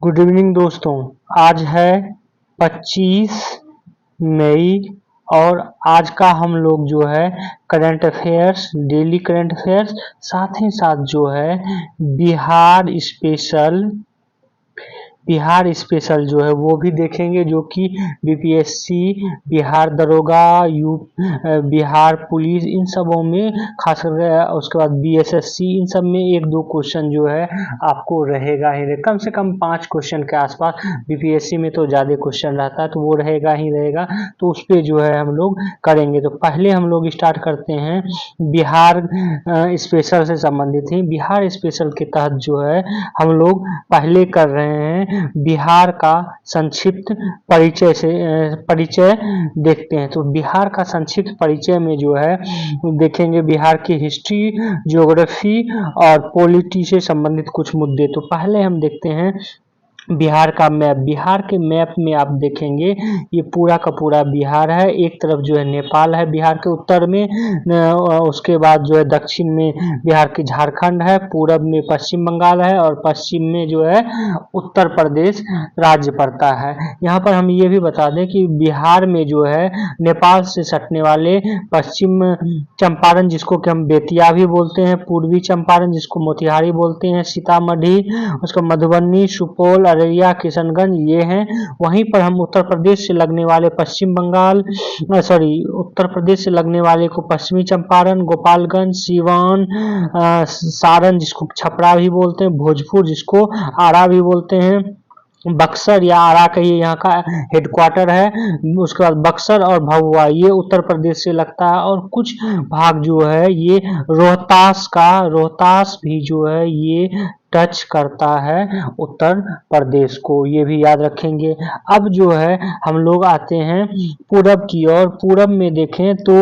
Good evening दोस्तों। आज है 25 मई और आज का हम लोग जो है current affairs, daily current affairs, साथ ही साथ जो है बिहार स्पेशल जो है वो भी देखेंगे, जो कि बीपीएससी, बिहार दरोगा, बिहार पुलिस, इन सबों में खास कर उसके बाद बीएसएससी, इन सब में एक दो क्वेश्चन जो है आपको रहेगा ही, कम से कम 5 क्वेश्चन के आसपास। बीपीएससी में तो ज़्यादा क्वेश्चन रहता है तो वो रहेगा ही रहेगा, तो उस पर जो है हम लोग करेंगे। तो पहले हम लोग स्टार्ट करते हैं बिहार स्पेशल से संबंधित ही। बिहार स्पेशल के तहत जो है हम लोग पहले कर रहे हैं बिहार का संक्षिप्त परिचय देखते हैं। तो बिहार का संक्षिप्त परिचय में जो है देखेंगे बिहार की हिस्ट्री, ज्योग्राफी और पॉलिटी से संबंधित कुछ मुद्दे। तो पहले हम देखते हैं बिहार का मैप। बिहार के मैप में आप देखेंगे ये पूरा का पूरा बिहार है। एक तरफ जो है नेपाल है बिहार के उत्तर में, उसके बाद जो है दक्षिण में बिहार की झारखंड है, पूरब में पश्चिम बंगाल है और पश्चिम में जो है उत्तर प्रदेश राज्य पड़ता है। यहाँ पर हम ये भी बता दें कि बिहार में जो है नेपाल से सटने वाले पश्चिम चंपारण, जिसको कि हम बेतिया भी बोलते हैं, पूर्वी चंपारण जिसको मोतिहारी बोलते हैं, सीतामढ़ी, उसका मधुबनी, सुपौल, अररिया, किशनगंज, ये हैं। वहीं पर हम उत्तर प्रदेश से लगने वाले उत्तर प्रदेश से लगने वाले को पश्चिमी चंपारण, गोपालगंज, सीवान, सारण जिसको छपरा भी बोलते हैं, भोजपुर जिसको आरा भी बोलते हैं, बक्सर या आरा का ये यहाँ का हेडक्वार्टर है, उसके बाद बक्सर और भभुआ ये उत्तर प्रदेश से लगता है। और कुछ भाग जो है ये रोहतास भी जो है ये टच करता है उत्तर प्रदेश को, ये भी याद रखेंगे। अब जो है हम लोग आते हैं पूरब की ओर। पूरब में देखें तो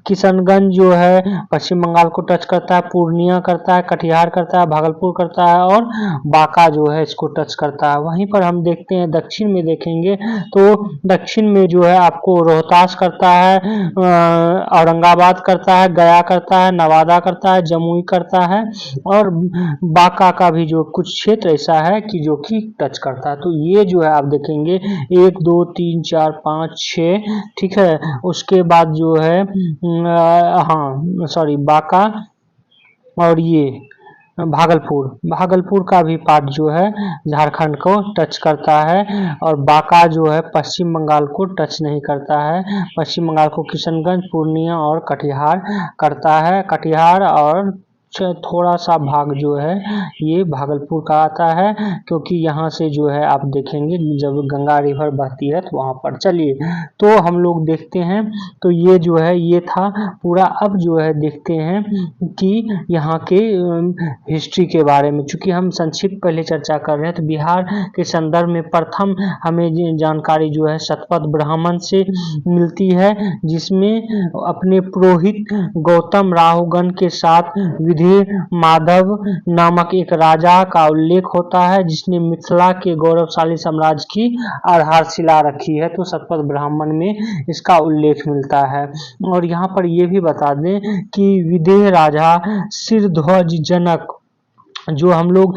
किशनगंज जो है पश्चिम बंगाल को टच करता है, पूर्णिया करता है, कटिहार करता है, भागलपुर करता है और बांका जो है इसको टच करता है। वहीं पर हम देखते हैं दक्षिण में देखेंगे तो दक्षिण में जो है आपको रोहतास करता है, औरंगाबाद करता है, गया करता है, नवादा करता है, जमुई करता है और बांका का भी जो कुछ क्षेत्र ऐसा है कि जो कि टच करता है। तो ये जो है आप देखेंगे 1 2 3 4 5 6, ठीक है। उसके बाद जो है बांका और ये भागलपुर का भी पार्ट जो है झारखंड को टच करता है और बांका जो है पश्चिम बंगाल को टच नहीं करता है। पश्चिम बंगाल को किशनगंज, पूर्णिया और कटिहार करता है। कटिहार और थोड़ा सा भाग जो है ये भागलपुर का आता है, क्योंकि यहाँ से जो है आप देखेंगे जब गंगा रिवर बहती है तो वहाँ पर। चलिए तो हम लोग देखते हैं, तो ये जो है ये था पूरा। अब जो है देखते हैं कि यहाँ के हिस्ट्री के बारे में, चूंकि हम संक्षिप्त पहले चर्चा कर रहे हैं तो बिहार के संदर्भ में प्रथम हमें जानकारी जो है शतपथ ब्राह्मण से मिलती है, जिसमें अपने पुरोहित गौतम राहुगण के साथ विधि माधव नामक एक राजा का उल्लेख होता है, जिसने मिथिला के गौरवशाली साम्राज्य की आधारशिला रखी है। तो शतपथ ब्राह्मण में इसका उल्लेख मिलता है। और यहाँ पर यह भी बता दें कि विदेह राजा सिरध्वज जनक, जो हम लोग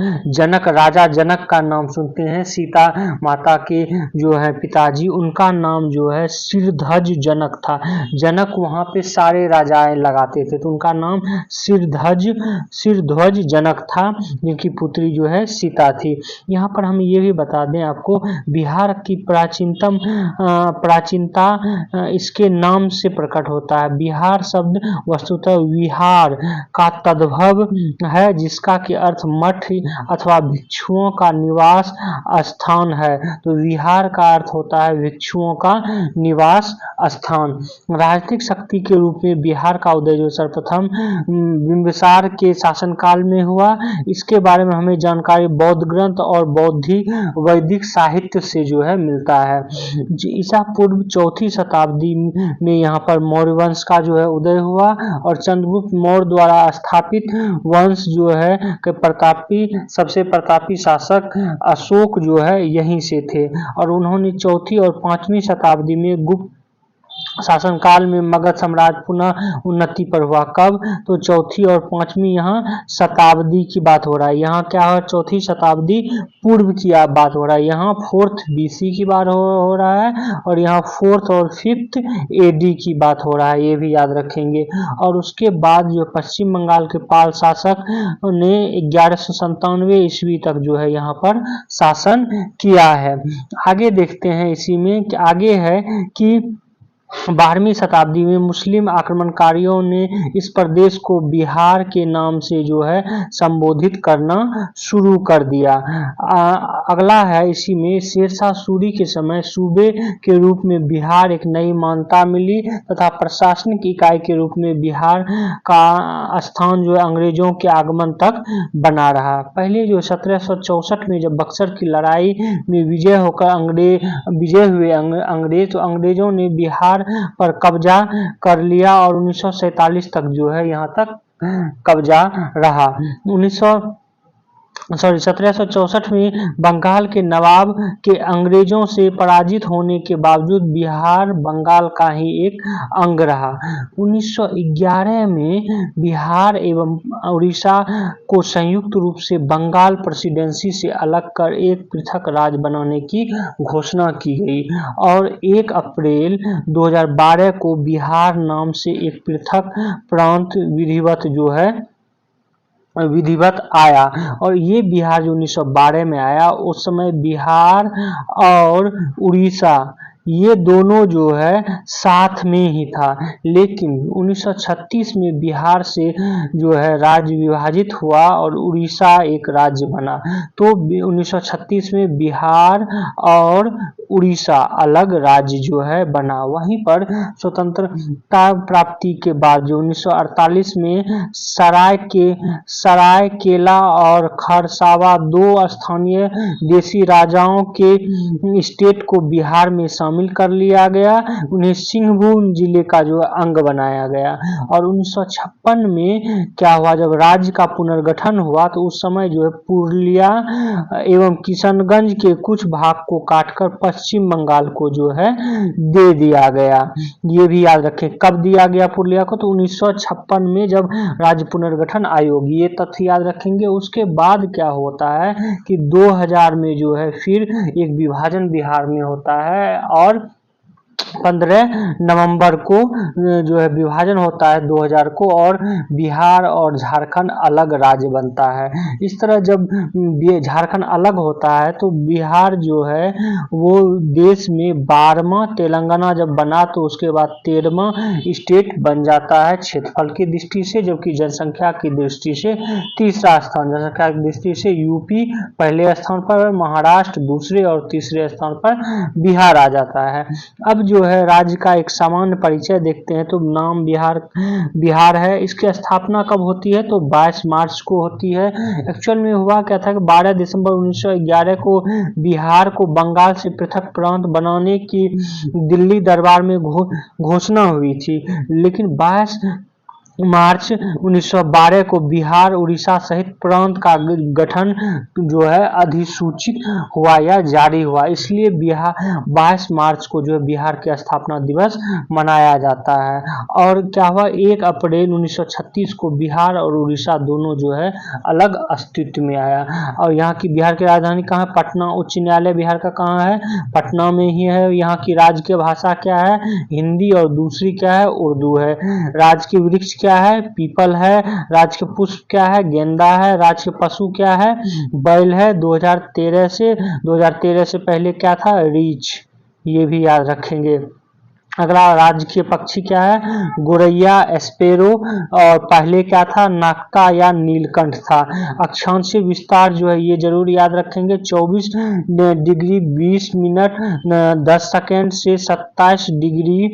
राजा जनक का नाम सुनते हैं, सीता माता के जो है पिताजी, उनका नाम जो है सिरध्वज जनक था। जनक वहाँ पे सारे राजाएं लगाते थे, तो उनका नाम सिरध्वज जनक था, जिनकी पुत्री जो है सीता थी। यहाँ पर हम ये भी बता दें आपको, बिहार की प्राचीनता इसके नाम से प्रकट होता है। बिहार शब्द वस्तुतः विहार का तद्भव है, जिसका कि अर्थ मठ अथवा भिक्षुओं का निवास स्थान है। तो विहार का अर्थ होता है भिक्षुओं का निवास स्थान। राजनीतिक शक्ति के रूप में बिहार का उदय जो सर्वप्रथम बिंबिसार के शासनकाल में हुआ, इसके बारे में हमें जानकारी बौद्ध ग्रंथ और वैदिक साहित्य से जो है मिलता है। ईसा पूर्व 4वीं शताब्दी में यहाँ पर मौर्य वंश का जो है उदय हुआ और चंद्रगुप्त मौर्य द्वारा स्थापित वंश जो है के सबसे प्रतापी शासक अशोक जो है यहीं से थे। और उन्होंने 4वीं और 5वीं शताब्दी में गुप्त शासनकाल में मगध साम्राज्य पुनः उन्नति पर हुआ। कब? तो चौथी और पांचवी यहाँ शताब्दी की बात हो रहा है। यहाँ क्या है? चौथी शताब्दी पूर्व की बात हो रहा है। यहाँ 4th BC की बात हो रहा है और यहाँ 4th और 5th AD की बात हो रहा है, ये भी याद रखेंगे। और उसके बाद जो पश्चिम बंगाल के पाल शासक ने 1197 ईस्वी तक जो है यहाँ पर शासन किया है। आगे देखते हैं, इसी में आगे है कि 12वीं शताब्दी में मुस्लिम आक्रमणकारियों ने इस प्रदेश को बिहार के नाम से जो है संबोधित करना शुरू कर दिया। अगला है, इसी में शेरशाह सूरी के समय सूबे के रूप में बिहार एक नई मान्यता मिली तथा प्रशासनिक इकाई के रूप में बिहार का स्थान जो है अंग्रेजों के आगमन तक बना रहा। पहले जो 1764 में जब बक्सर की लड़ाई में विजय हुए अंग्रेज, तो अंग्रेजों ने बिहार पर कब्जा कर लिया और 1947 तक जो है यहाँ तक कब्जा रहा। 1764 में बंगाल के नवाब के अंग्रेजों से पराजित होने के बावजूद बिहार बंगाल का ही एक अंग रहा। 1911 में बिहार एवं उड़ीसा को संयुक्त रूप से बंगाल प्रेसिडेंसी से अलग कर एक पृथक राज्य बनाने की घोषणा की गई और 1 अप्रैल 2012 को बिहार नाम से एक पृथक प्रांत विधिवत आया। और ये बिहार जो 1912 में आया, उस समय बिहार और उड़ीसा ये दोनों जो है साथ में ही था, लेकिन 1936 में बिहार से जो है राज्य विभाजित हुआ और उड़ीसा एक राज्य बना। तो 1936 में बिहार और उड़ीसा अलग राज्य जो है बना। वहीं पर स्वतंत्रता प्राप्ति के बाद जो 1948 में सरायकेला और खरसावा 2 स्थानीय देशी राजाओं के स्टेट को बिहार में शामिल कर लिया गया। उन्हें सिंहभूम जिले का जो अंग बनाया गया। और 1956 में क्या हुआ, जब राज्य का पुनर्गठन हुआ तो उस समय जो है पुरुलिया एवं किशनगंज के कुछ भाग को काटकर पश्चिम बंगाल को जो है दे दिया गया। ये भी याद रखें, कब दिया गया पुरुलिया को? तो 1956 में जब राज्य पुनर्गठन आयोग, ये तथ्य याद रखेंगे। उसके बाद क्या होता है कि 2000 में जो है फिर एक विभाजन बिहार में होता है और 15 नवंबर को जो है विभाजन होता है 2000 को और बिहार और झारखंड अलग राज्य बनता है। इस तरह जब झारखंड अलग होता है तो बिहार जो है वो देश में 12वां, तेलंगाना जब बना तो उसके बाद 13वां स्टेट बन जाता है क्षेत्रफल की दृष्टि से, जबकि जनसंख्या की दृष्टि से तीसरा स्थान, जनसंख्या की दृष्टि से यूपी पहले स्थान पर, महाराष्ट्र दूसरे और तीसरे स्थान पर बिहार आ जाता है। अब जो है राज्य का एक सामान्य परिचय देखते हैं। तो नाम बिहार है। इसकी स्थापना कब होती है? तो 22 मार्च को होती है। एक्चुअल में हुआ क्या था कि 12 दिसंबर 1911 को बिहार को बंगाल से पृथक प्रांत बनाने की दिल्ली दरबार में घोषणा हुई थी, लेकिन 22 मार्च 1912 को बिहार उड़ीसा सहित प्रांत का गठन जो है अधिसूचित हुआ या जारी हुआ, इसलिए 22 मार्च को जो है बिहार के स्थापना दिवस मनाया जाता है। और क्या हुआ, 1 अप्रैल 1936 को बिहार और उड़ीसा दोनों जो है अलग अस्तित्व में आया। और यहाँ की बिहार की राजधानी कहाँ है? पटना। उच्च न्यायालय बिहार का कहाँ है? पटना में ही है। यहाँ की राजकीय भाषा क्या है? हिंदी। और दूसरी क्या है? उर्दू है। राज्य की वृक्ष क्या है? पीपल है। राज्य के पुष्प क्या है? गेंदा है। राज्य के पशु क्या है? बैल है। 2013 से पहले क्या था? रीछ। ये भी याद रखेंगे। अगला राज्य के पक्षी क्या है? गोरैया, स्पैरो। और पहले क्या था? नाकता या नीलकंठ था। अक्षांशीय विस्तार जो है ये जरूर याद रखेंगे, 24 डिग्री 20 मिनट 10 सेकेंड से 27 डिग्री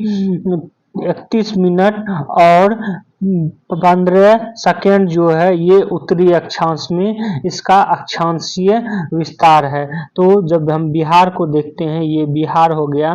31 मिनट और 15 सेकेंड जो है ये उत्तरी अक्षांश में इसका अक्षांशीय विस्तार है। तो जब हम बिहार को देखते हैं, ये बिहार हो गया।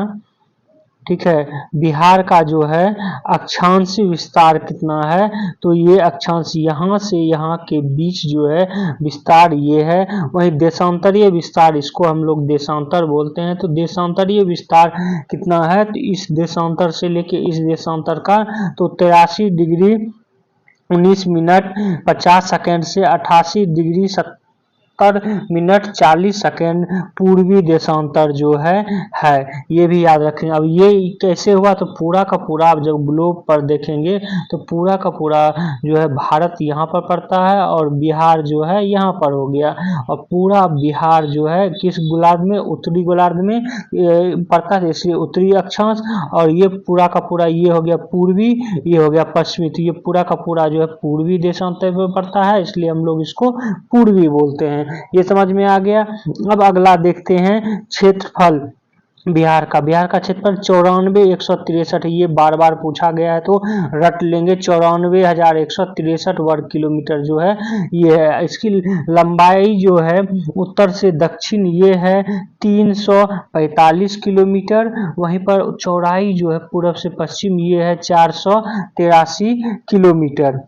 ठीक है। बिहार का जो है अक्षांश विस्तार कितना है, तो ये अक्षांश यहाँ से यहाँ के बीच जो है विस्तार ये है। वहीं देशांतरीय विस्तार, इसको हम लोग देशांतर बोलते हैं, तो देशांतरीय विस्तार कितना है, तो इस देशांतर से लेके इस देशांतर का तो 83 डिग्री 19 मिनट 50 सेकेंड से 88 डिग्री 70 मिनट 40 सेकेंड पूर्वी देशांतर जो है ये भी याद रखेंगे। अब ये कैसे हुआ, तो पूरा का पूरा आप जब ग्लोब पर देखेंगे तो पूरा का पूरा जो है भारत यहाँ पर पड़ता है और बिहार जो है यहाँ पर हो गया, और पूरा बिहार जो है किस गोलार्ध में, उत्तरी गोलार्ध में पड़ता है, इसलिए उत्तरी अक्षांश, और ये पूरा का पूरा ये हो गया पूर्वी, ये हो गया पश्चिमी, तो ये पूरा का पूरा जो है पूर्वी देशांतर में पड़ता है, इसलिए हम लोग इसको पूर्वी बोलते हैं। ये समझ में आ गया। अब अगला देखते हैं क्षेत्रफल बिहार का। बिहार का क्षेत्रफल 94,163, ये बार बार पूछा गया है तो रट लेंगे। 94,163 वर्ग किलोमीटर जो है ये है। इसकी लंबाई जो है उत्तर से दक्षिण ये है 345 किलोमीटर, वहीं पर चौड़ाई जो है पूर्व से पश्चिम ये है 483 किलोमीटर,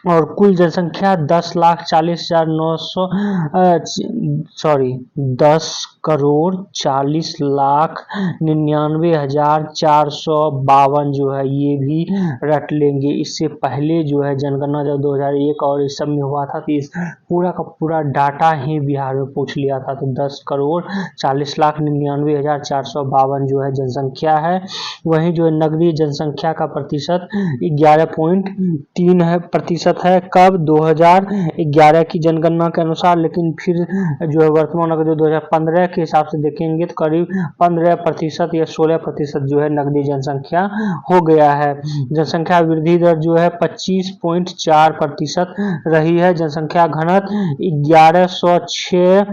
और कुल जनसंख्या 10,40,99,452 जो है ये भी रट लेंगे। इससे पहले जो है जनगणना जब 2001 और इस सब में हुआ था तो इस पूरा का पूरा डाटा ही बिहार में पूछ लिया था, तो 10,40,99,452 जो है जनसंख्या है। वहीं जो है नगरीय जनसंख्या का प्रतिशत 11.3 है प्रतिशत है, कब 2011 की जनगणना के अनुसार, लेकिन फिर जो है वर्तमान अगर 2015 के हिसाब से देखेंगे तो करीब 15% या 16% जो है नगरीय जनसंख्या हो गया है। जनसंख्या वृद्धि दर जो है 25.4% रही है। जनसंख्या घनत्व 1106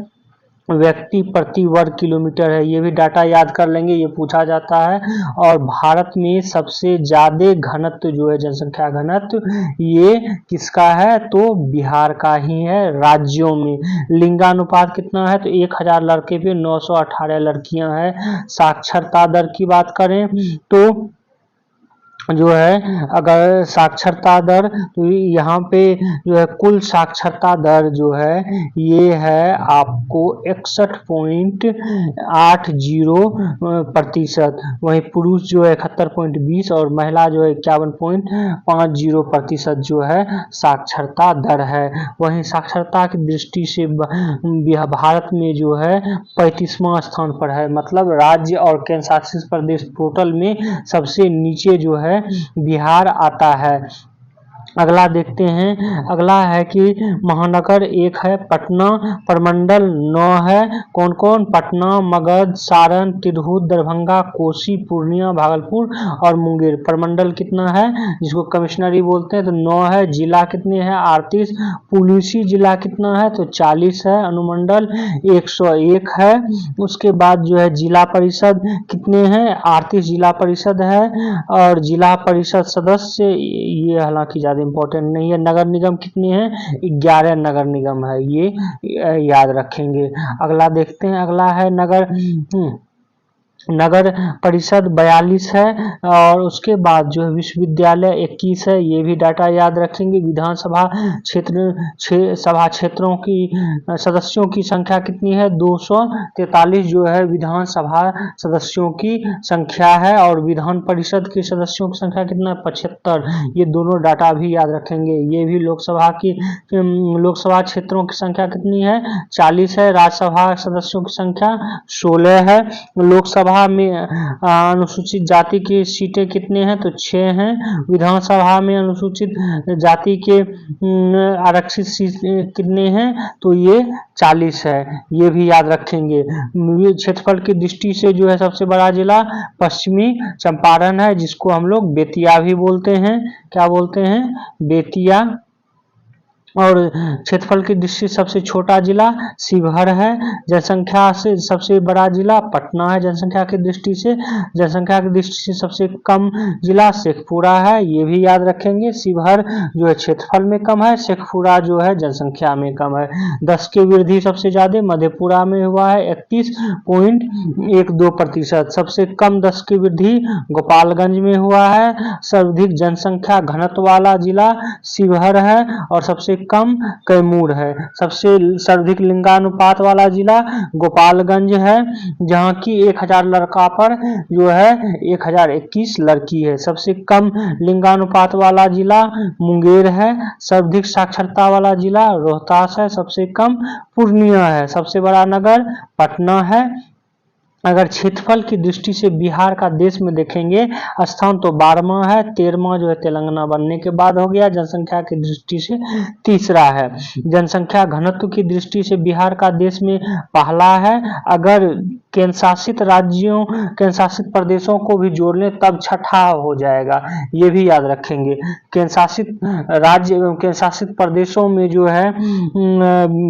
व्यक्ति प्रति वर्ग किलोमीटर है, ये भी डाटा याद कर लेंगे, ये पूछा जाता है। और भारत में सबसे ज्यादा घनत्व जो है जनसंख्या घनत्व ये किसका है, तो बिहार का ही है राज्यों में। लिंगानुपात कितना है, तो 1000 लड़के पे 918 लड़कियां हैं। साक्षरता दर की बात करें तो जो है अगर साक्षरता दर, तो यहाँ पे जो है कुल साक्षरता दर जो है ये है आपको 61.80%। वहीं पुरुष जो है 71.20 और महिला जो है 51.50% जो है साक्षरता दर है। वहीं साक्षरता की दृष्टि से भारत में जो है 35वां स्थान पर है, मतलब राज्य और केंद्र शासित प्रदेश टोटल में सबसे नीचे जो है बिहार आता है। अगला देखते हैं, अगला है कि महानगर एक है, पटना, प्रमंडल 9 है। कौन कौन, पटना, मगध, सारण, तिरहुत, दरभंगा, कोसी, पूर्णिया, भागलपुर और मुंगेर। प्रमंडल कितना है, जिसको कमिश्नरी बोलते हैं, तो 9 है। जिला कितने हैं, 38। पुलिसी जिला कितना है, तो 40 है। अनुमंडल 101 है। उसके बाद जो है जिला परिषद कितने हैं, 38 जिला परिषद है। और जिला परिषद सदस्य ये हालांकि ज्यादा इंपॉर्टेंट नहीं है। नगर निगम कितने हैं, 11 नगर निगम है, ये याद रखेंगे। अगला देखते हैं, अगला है नगर परिषद 42 है। और उसके बाद जो है विश्वविद्यालय 21 है, ये भी डाटा याद रखेंगे। विधानसभा सभा क्षेत्रों की सदस्यों की संख्या कितनी है, 243 जो है विधानसभा सदस्यों की संख्या है। और विधान परिषद के सदस्यों की संख्या कितना है, 75। ये दोनों डाटा भी याद रखेंगे। ये भी लोकसभा क्षेत्रों की संख्या कितनी है, 40 है। राज्यसभा सदस्यों की संख्या 16 है। लोकसभा में अनुसूचित जाति की सीटें कितने हैं, तो 6 हैं। विधानसभा में अनुसूचित जाति के आरक्षित सीट कितने हैं, तो ये 40 है, ये भी याद रखेंगे। क्षेत्रफल की दृष्टि से जो है सबसे बड़ा जिला पश्चिमी चंपारण है, जिसको हम लोग बेतिया भी बोलते हैं। क्या बोलते हैं, बेतिया और क्षेत्रफल की दृष्टि से सबसे छोटा जिला शिवहर है। जनसंख्या से सबसे बड़ा जिला पटना है। जनसंख्या की दृष्टि से सबसे कम जिला शेखपुरा है। ये भी याद रखेंगे। शिवहर जो है क्षेत्रफल में कम है, शेखपुरा जो है जनसंख्या में कम है। 10 की वृद्धि सबसे ज्यादा मधेपुरा में हुआ है 31.12%। सबसे कम 10 की वृद्धि गोपालगंज में हुआ है। सर्वाधिक जनसंख्या घनत्व वाला जिला शिवहर है और सबसे कम कैमूर है। सबसे सर्वाधिक लिंगानुपात वाला जिला गोपालगंज है, जहां की 1000 लड़का पर जो है 1021 लड़की है। सबसे कम लिंगानुपात वाला जिला मुंगेर है। सर्वाधिक साक्षरता वाला जिला रोहतास है। सबसे कम पूर्णिया है। सबसे बड़ा नगर पटना है। अगर क्षेत्रफल की दृष्टि से बिहार का देश में देखेंगे स्थान तो 12वां है, 13वां जो है तेलंगाना बनने के बाद हो गया। जनसंख्या की दृष्टि से तीसरा है। जनसंख्या घनत्व की दृष्टि से बिहार का देश में पहला है। अगर केंद्र शासित प्रदेशों को भी जोड़ लें तब छठा हो जाएगा। ये भी याद रखेंगे। केंद्र शासित राज्य एवं केंद्र शासित प्रदेशों में जो है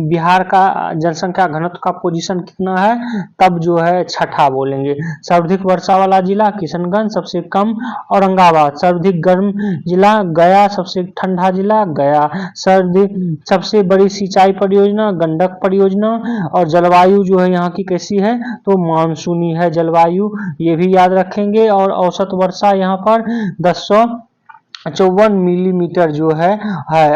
बिहार का जनसंख्या घनत्व का पोजीशन कितना है तब जो है छठा बोलेंगे। सर्वाधिक वर्षा वाला जिला किशनगंज, सबसे कम औरंगाबाद। सर्वाधिक गर्म जिला गया, सबसे ठंडा जिला गया। सबसे बड़ी सिंचाई परियोजना गंडक परियोजना। और जलवायु जो है यहाँ की कैसी है तो मानसूनी है जलवायु, ये भी याद रखेंगे। और औसत वर्षा यहाँ पर 1054 मिलीमीटर जो है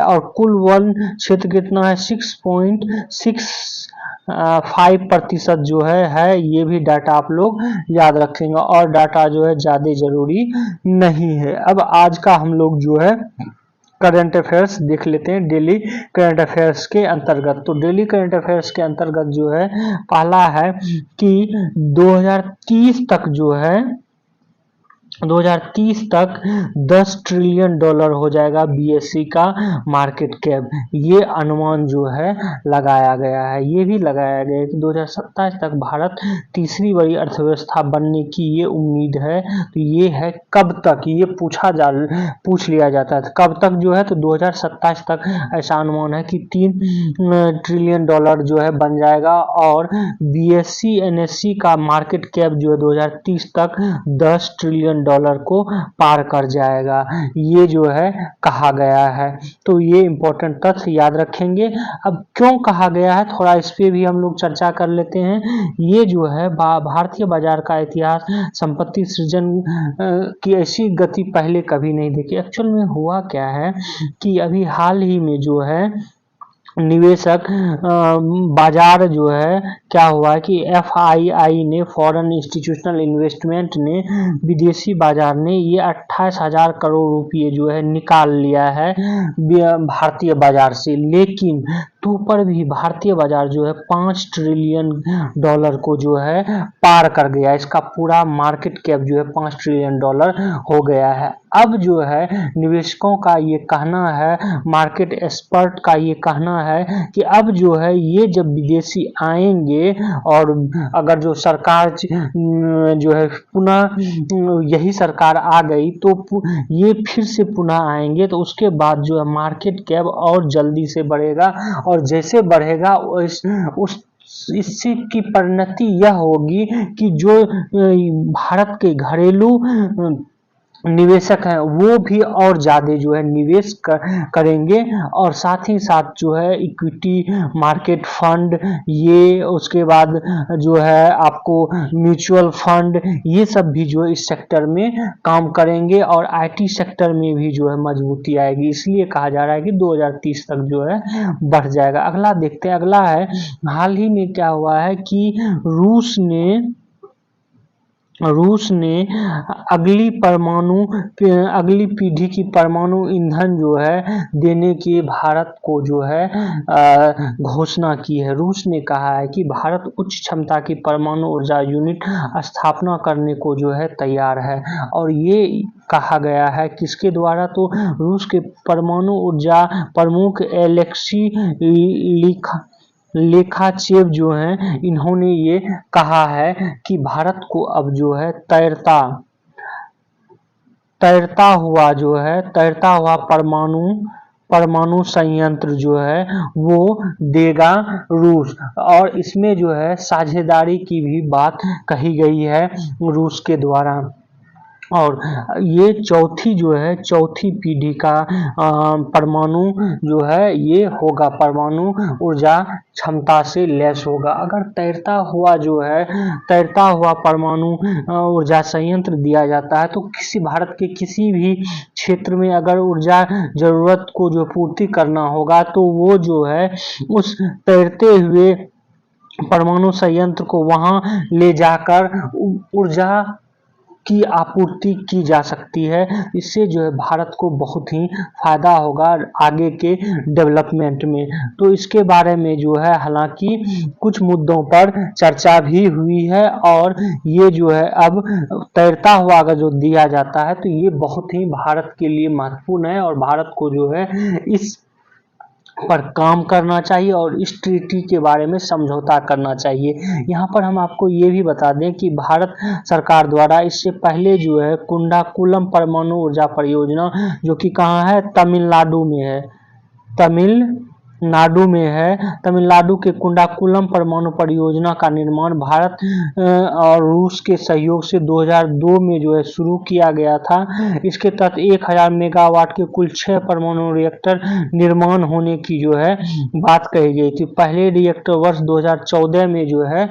और कुल वन क्षेत्र कितना है 6.65% जो है ये भी डाटा आप लोग याद रखेंगे। और डाटा जो है ज्यादा जरूरी नहीं है। अब आज का हम लोग जो है करंट अफेयर्स देख लेते हैं डेली करंट अफेयर्स के अंतर्गत। तो डेली करंट अफेयर्स के अंतर्गत जो है पहला है कि 2030 तक जो है 2030 तक 10 ट्रिलियन डॉलर हो जाएगा बीएसई का मार्केट कैप। ये अनुमान जो है लगाया गया है। ये भी लगाया गया है कि 2027 तक भारत तीसरी बड़ी अर्थव्यवस्था बनने की ये उम्मीद है। तो ये है कब तक, ये पूछ लिया जाता है कब तक जो है तो 2027 तक ऐसा अनुमान है कि 3 ट्रिलियन डॉलर जो है बन जाएगा। और बीएसई एनएसई का मार्केट कैप जो है 2030 तक 10 ट्रिलियन डॉलर को पार कर जाएगा, ये जो है कहा गया है। तो ये इंपॉर्टेंट तथ्य याद रखेंगे। अब क्यों कहा गया है थोड़ा इस पे भी हम लोग चर्चा कर लेते हैं। ये जो है भारतीय बाजार का इतिहास संपत्ति सृजन की ऐसी गति पहले कभी नहीं देखी। एक्चुअल में हुआ क्या है कि अभी हाल ही में जो है निवेशक बाजार जो है क्या हुआ है कि एफआईआई ने फॉरेन इंस्टीट्यूशनल इन्वेस्टमेंट ने विदेशी बाजार ने ये 28,000 करोड़ रुपए जो है निकाल लिया है भारतीय बाजार से। लेकिन तो पर भी भारतीय बाजार जो है 5 ट्रिलियन डॉलर को जो है पार कर गया। इसका पूरा मार्केट कैप जो है 5 ट्रिलियन डॉलर हो गया है। अब जो है निवेशकों का ये कहना है, मार्केट एक्सपर्ट का ये कहना है कि अब जो है ये जब विदेशी आएंगे और अगर जो सरकार जो है पुनः यही सरकार आ गई तो ये फिर से पुनः आएंगे तो उसके बाद जो है मार्केट कैप और जल्दी से बढ़ेगा। और जैसे बढ़ेगा इससे की परिणति यह होगी कि जो भारत के घरेलू निवेशक हैं वो भी और ज्यादा जो है निवेश करेंगे। और साथ ही साथ जो है इक्विटी मार्केट फंड, ये उसके बाद जो है आपको म्यूचुअल फंड, ये सब भी जो है इस सेक्टर में काम करेंगे और आईटी सेक्टर में भी जो है मजबूती आएगी। इसलिए कहा जा रहा है कि 2030 तक जो है बढ़ जाएगा। अगला देखते हैं। अगला है हाल ही में क्या हुआ है कि रूस ने अगली पीढ़ी की परमाणु ईंधन जो है देने की भारत को जो है घोषणा की है। रूस ने कहा है कि भारत उच्च क्षमता की परमाणु ऊर्जा यूनिट स्थापना करने को जो है तैयार है। और ये कहा गया है किसके द्वारा तो रूस के परमाणु ऊर्जा प्रमुख एलेक्सी लेखाचेव जो हैं, इन्होंने ये कहा है कि भारत को अब जो है तैरता हुआ परमाणु परमाणु संयंत्र जो है वो देगा रूस, और इसमें जो है साझेदारी की भी बात कही गई है रूस के द्वारा। और ये चौथी पीढ़ी का परमाणु जो है ये होगा, परमाणु ऊर्जा क्षमता से लैस होगा। अगर तैरता हुआ परमाणु ऊर्जा संयंत्र दिया जाता है तो भारत के किसी भी क्षेत्र में अगर ऊर्जा जरूरत को जो पूर्ति करना होगा तो वो जो है उस तैरते हुए परमाणु संयंत्र को वहां ले जाकर ऊर्जा की आपूर्ति की जा सकती है। इससे जो है भारत को बहुत ही फायदा होगा आगे के डेवलपमेंट में। तो इसके बारे में जो है हालांकि कुछ मुद्दों पर चर्चा भी हुई है, और ये जो है अब तैरता हुआ अगर जो दिया जाता है तो ये बहुत ही भारत के लिए महत्वपूर्ण है, और भारत को जो है इस पर काम करना चाहिए और इस ट्रीटी के बारे में समझौता करना चाहिए। यहाँ पर हम आपको ये भी बता दें कि भारत सरकार द्वारा इससे पहले जो है कुंडाकुलम परमाणु ऊर्जा परियोजना, जो कि कहाँ है, तमिलनाडु में है, तमिलनाडु के कुंडाकुलम परमाणु परियोजना का निर्माण भारत और रूस के सहयोग से 2002 में जो है शुरू किया गया था। इसके तहत 1000 मेगावाट के कुल 6 परमाणु रिएक्टर निर्माण होने की जो है बात कही गई थी। पहले रिएक्टर वर्ष 2014 में जो है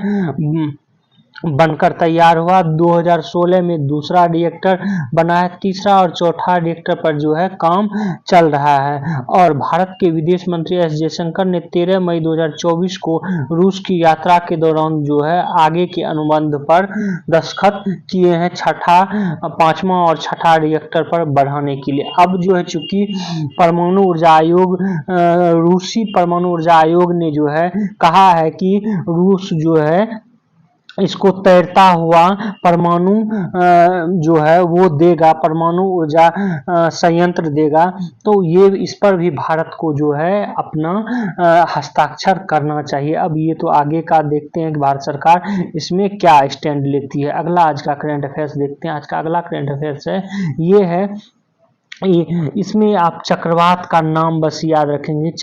बनकर तैयार हुआ। 2016 में दूसरा रिएक्टर बना है, तीसरा और चौथा रिएक्टर पर जो है काम चल रहा है। और भारत के विदेश मंत्री एस जयशंकर ने 13 मई 2024 को रूस की यात्रा के दौरान जो है आगे के अनुबंध पर दस्तखत किए हैं, पांचवा और छठा रिएक्टर पर बढ़ाने के लिए। अब जो है चूंकि परमाणु ऊर्जा आयोग, रूसी परमाणु ऊर्जा आयोग ने जो है कहा है कि रूस जो है इसको तैरता हुआ परमाणु जो है वो देगा, परमाणु ऊर्जा संयंत्र देगा, तो ये इस पर भी भारत को जो है अपना हस्ताक्षर करना चाहिए। अब ये तो आगे का देखते हैं कि भारत सरकार इसमें क्या स्टैंड लेती है। अगला आज का करंट अफेयर्स देखते हैं। आज का अगला करंट अफेयर्स है, ये है इसमें आप चक्रवात का नाम बस याद रखेंगे। एक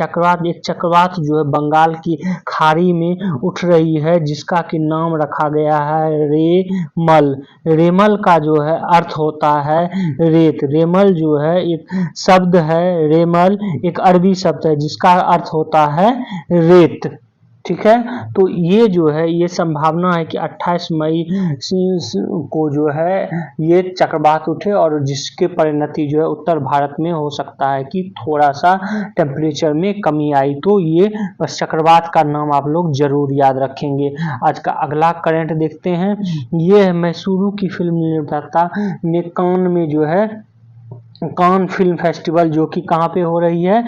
चक्रवात जो है बंगाल की खाड़ी में उठ रही है, जिसका कि नाम रखा गया है रेमल। रेमल का जो है अर्थ होता है रेत। रेमल जो है एक शब्द है, रेमल एक अरबी शब्द है जिसका अर्थ होता है रेत। ठीक है, तो ये जो है ये संभावना है कि 28 मई को जो है ये चक्रवात उठे, और जिसके परिणति जो है उत्तर भारत में हो सकता है कि थोड़ा सा टेम्परेचर में कमी आई। तो ये बस चक्रवात का नाम आप लोग जरूर याद रखेंगे। आज का अगला करंट देखते हैं, ये है मैसूरू की फिल्म निर्माता ने कान में जो है कान फिल्म फेस्टिवल, जो कि कहाँ पे हो रही है,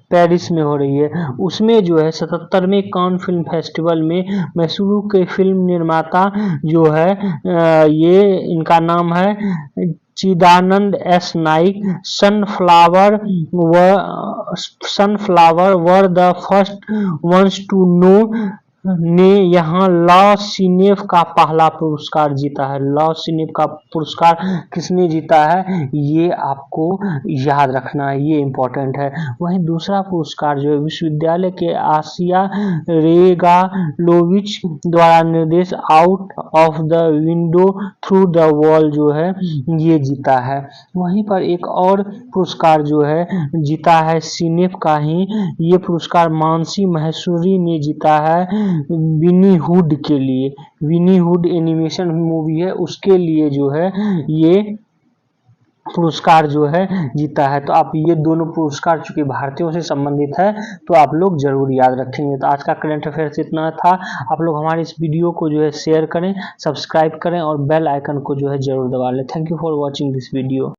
पेरिस में हो रही है, उसमें जो है 77वें कान फिल्म फेस्टिवल में मैसूरू के फिल्म निर्माता जो है ये इनका नाम है Chidanand S Naik. Sunflower were the first ones to know ने यहाँ लॉ सिनेफ का पहला पुरस्कार जीता है। लॉ सिनेफ का पुरस्कार किसने जीता है, ये आपको याद रखना है, ये इम्पोर्टेंट है। वहीं दूसरा पुरस्कार जो है विश्वविद्यालय के आसिया रेगालोविच द्वारा निर्देश out of the window through the wall जो है ये जीता है। वहीं पर एक और पुरस्कार जो है जीता है सिनेफ का ही, ये पुरस्कार मानसी महेश्वरी ने जीता है विनी हुड के लिए। विनी हुड एनिमेशन मूवी है, उसके लिए जो है ये पुरस्कार जो है जीता है। तो आप ये दोनों पुरस्कार चूंकि भारतीयों से संबंधित है तो आप लोग जरूर याद रखेंगे। तो आज का करंट अफेयर्स इतना था। आप लोग हमारे इस वीडियो को जो है शेयर करें, सब्सक्राइब करें और बेल आइकन को जो है जरूर दबा लें। Thank you for watching this video.